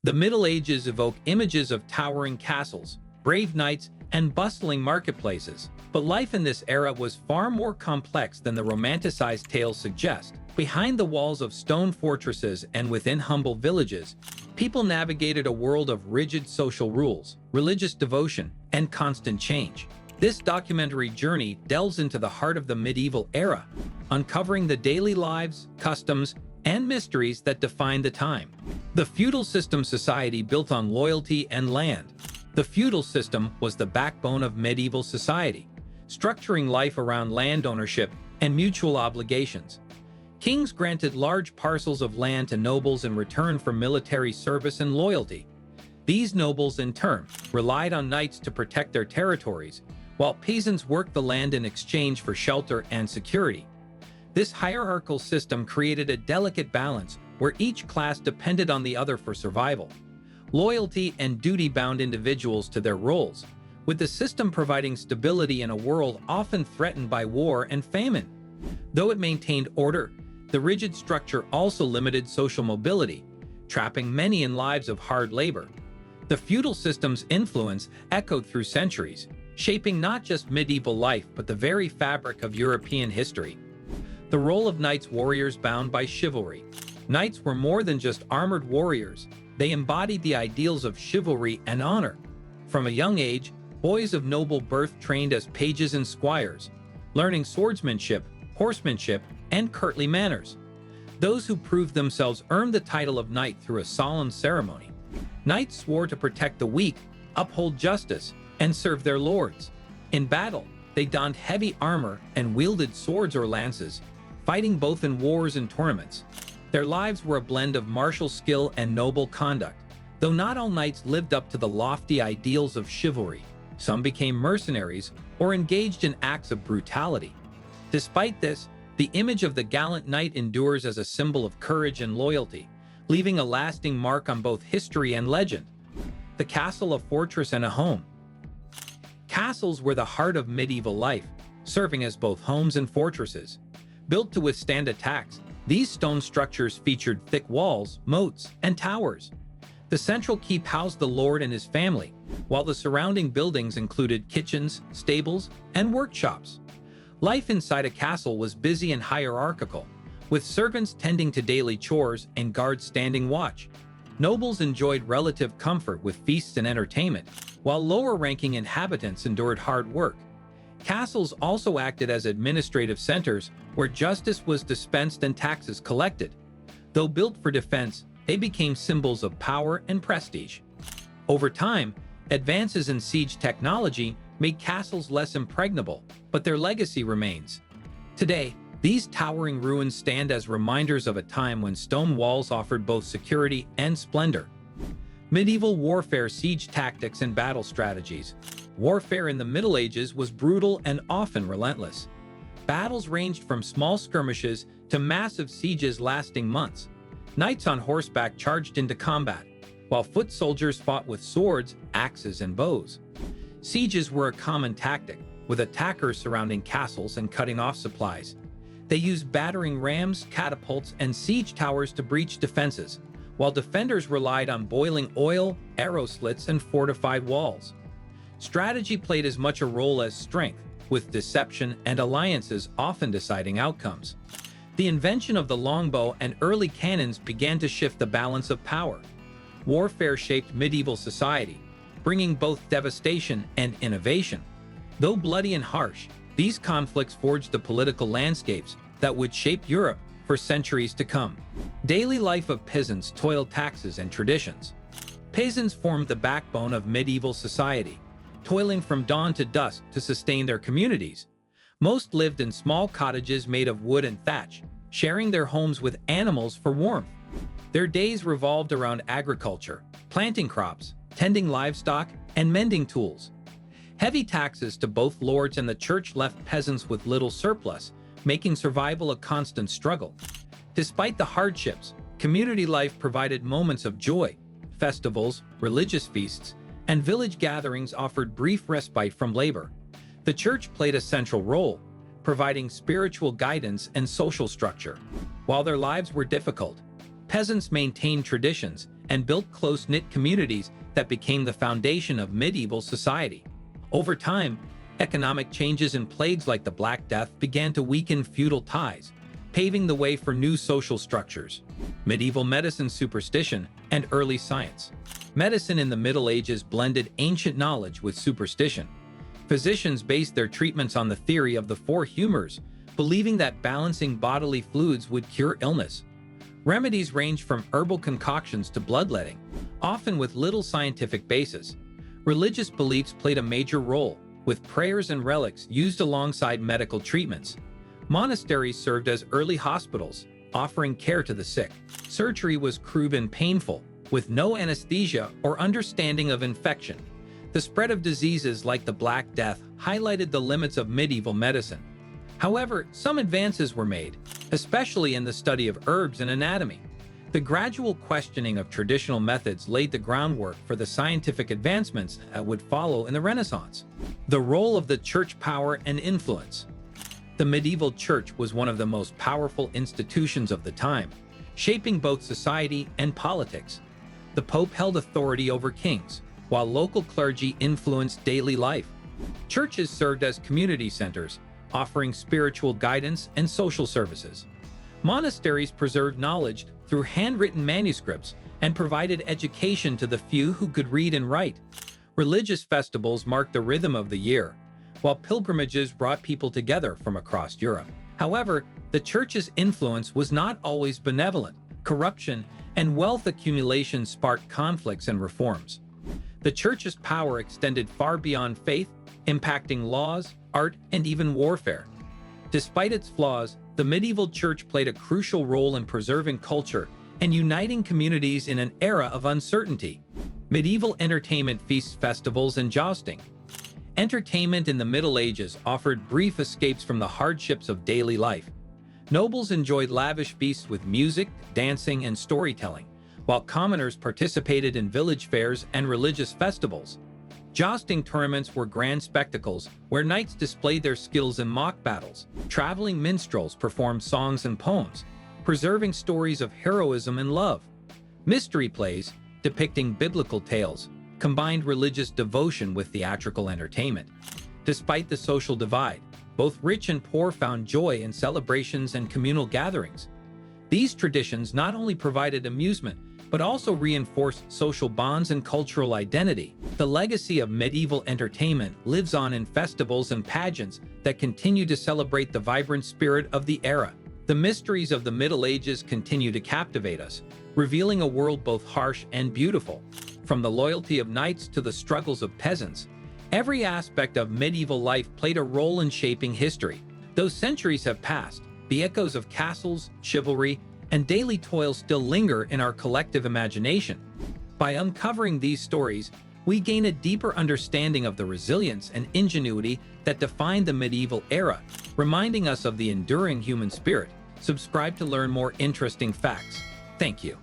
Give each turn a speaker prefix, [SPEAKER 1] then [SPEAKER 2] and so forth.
[SPEAKER 1] The Middle Ages evoke images of towering castles, brave knights, and bustling marketplaces. But life in this era was far more complex than the romanticized tales suggest. Behind the walls of stone fortresses and within humble villages, people navigated a world of rigid social rules, religious devotion, and constant change. This documentary journey delves into the heart of the medieval era, uncovering the daily lives, customs, and mysteries that defined the time. The feudal system society built on loyalty and land. The feudal system was the backbone of medieval society, structuring life around land ownership and mutual obligations. Kings granted large parcels of land to nobles in return for military service and loyalty. These nobles, in turn, relied on knights to protect their territories, while peasants worked the land in exchange for shelter and security. This hierarchical system created a delicate balance where each class depended on the other for survival. Loyalty and duty bound individuals to their roles, with the system providing stability in a world often threatened by war and famine. Though it maintained order, the rigid structure also limited social mobility, trapping many in lives of hard labor. The feudal system's influence echoed through centuries, shaping not just medieval life but the very fabric of European history. The role of knights warriors bound by chivalry. Knights were more than just armored warriors. They embodied the ideals of chivalry and honor. From a young age, boys of noble birth trained as pages and squires, learning swordsmanship, horsemanship, and courtly manners. Those who proved themselves earned the title of knight through a solemn ceremony. Knights swore to protect the weak, uphold justice, and serve their lords. In battle, they donned heavy armor and wielded swords or lances, fighting both in wars and tournaments. Their lives were a blend of martial skill and noble conduct. Though not all knights lived up to the lofty ideals of chivalry, some became mercenaries or engaged in acts of brutality. Despite this, the image of the gallant knight endures as a symbol of courage and loyalty, leaving a lasting mark on both history and legend. The castle, a fortress and a home. Castles were the heart of medieval life, serving as both homes and fortresses. Built to withstand attacks, these stone structures featured thick walls, moats, and towers. The central keep housed the lord and his family, while the surrounding buildings included kitchens, stables, and workshops. Life inside a castle was busy and hierarchical, with servants tending to daily chores and guards standing watch. Nobles enjoyed relative comfort with feasts and entertainment, while lower-ranking inhabitants endured hard work. Castles also acted as administrative centers where justice was dispensed and taxes collected. Though built for defense, they became symbols of power and prestige. Over time, advances in siege technology made castles less impregnable, but their legacy remains. Today, these towering ruins stand as reminders of a time when stone walls offered both security and splendor. Medieval warfare, siege tactics, and battle strategies. Warfare in the Middle Ages was brutal and often relentless. Battles ranged from small skirmishes to massive sieges lasting months. Knights on horseback charged into combat, while foot soldiers fought with swords, axes, and bows. Sieges were a common tactic, with attackers surrounding castles and cutting off supplies. They used battering rams, catapults, and siege towers to breach defenses, while defenders relied on boiling oil, arrow slits, and fortified walls. Strategy played as much a role as strength, with deception and alliances often deciding outcomes. The invention of the longbow and early cannons began to shift the balance of power. Warfare shaped medieval society, bringing both devastation and innovation. Though bloody and harsh, these conflicts forged the political landscapes that would shape Europe for centuries to come. Daily life of peasants, toil, taxes, and traditions. Peasants formed the backbone of medieval society, toiling from dawn to dusk to sustain their communities. Most lived in small cottages made of wood and thatch, sharing their homes with animals for warmth. Their days revolved around agriculture, planting crops, tending livestock, and mending tools. Heavy taxes to both lords and the church left peasants with little surplus, making survival a constant struggle. Despite the hardships, community life provided moments of joy. Festivals, religious feasts, and village gatherings offered brief respite from labor. The church played a central role, providing spiritual guidance and social structure. While their lives were difficult, peasants maintained traditions and built close-knit communities that became the foundation of medieval society. Over time, economic changes and plagues like the Black Death began to weaken feudal ties, paving the way for new social structures. Medieval medicine, superstition, and early science. Medicine in the Middle Ages blended ancient knowledge with superstition. Physicians based their treatments on the theory of the four humors, believing that balancing bodily fluids would cure illness. Remedies ranged from herbal concoctions to bloodletting, often with little scientific basis. Religious beliefs played a major role, with prayers and relics used alongside medical treatments. Monasteries served as early hospitals, offering care to the sick. Surgery was crude and painful, with no anesthesia or understanding of infection. The spread of diseases like the Black Death highlighted the limits of medieval medicine. However, some advances were made, especially in the study of herbs and anatomy. The gradual questioning of traditional methods laid the groundwork for the scientific advancements that would follow in the Renaissance. The role of the church, power and influence. The medieval church was one of the most powerful institutions of the time, shaping both society and politics. The Pope held authority over kings, while local clergy influenced daily life. Churches served as community centers, offering spiritual guidance and social services. Monasteries preserved knowledge through handwritten manuscripts and provided education to the few who could read and write. Religious festivals marked the rhythm of the year, while pilgrimages brought people together from across Europe. However, the church's influence was not always benevolent. Corruption and wealth accumulation sparked conflicts and reforms. The church's power extended far beyond faith, impacting laws, art, and even warfare. Despite its flaws, the medieval church played a crucial role in preserving culture and uniting communities in an era of uncertainty. Medieval entertainment, feasts, festivals, and jousting. Entertainment in the Middle Ages offered brief escapes from the hardships of daily life. Nobles enjoyed lavish feasts with music, dancing, and storytelling, while commoners participated in village fairs and religious festivals. Jousting tournaments were grand spectacles where knights displayed their skills in mock battles. Traveling minstrels performed songs and poems, preserving stories of heroism and love. Mystery plays, depicting biblical tales, combined religious devotion with theatrical entertainment. Despite the social divide, both rich and poor found joy in celebrations and communal gatherings. These traditions not only provided amusement, but also reinforced social bonds and cultural identity. The legacy of medieval entertainment lives on in festivals and pageants that continue to celebrate the vibrant spirit of the era. The mysteries of the Middle Ages continue to captivate us, revealing a world both harsh and beautiful. From the loyalty of knights to the struggles of peasants, every aspect of medieval life played a role in shaping history. Though centuries have passed, the echoes of castles, chivalry, and daily toil still linger in our collective imagination. By uncovering these stories, we gain a deeper understanding of the resilience and ingenuity that defined the medieval era, reminding us of the enduring human spirit. Subscribe to learn more interesting facts. Thank you.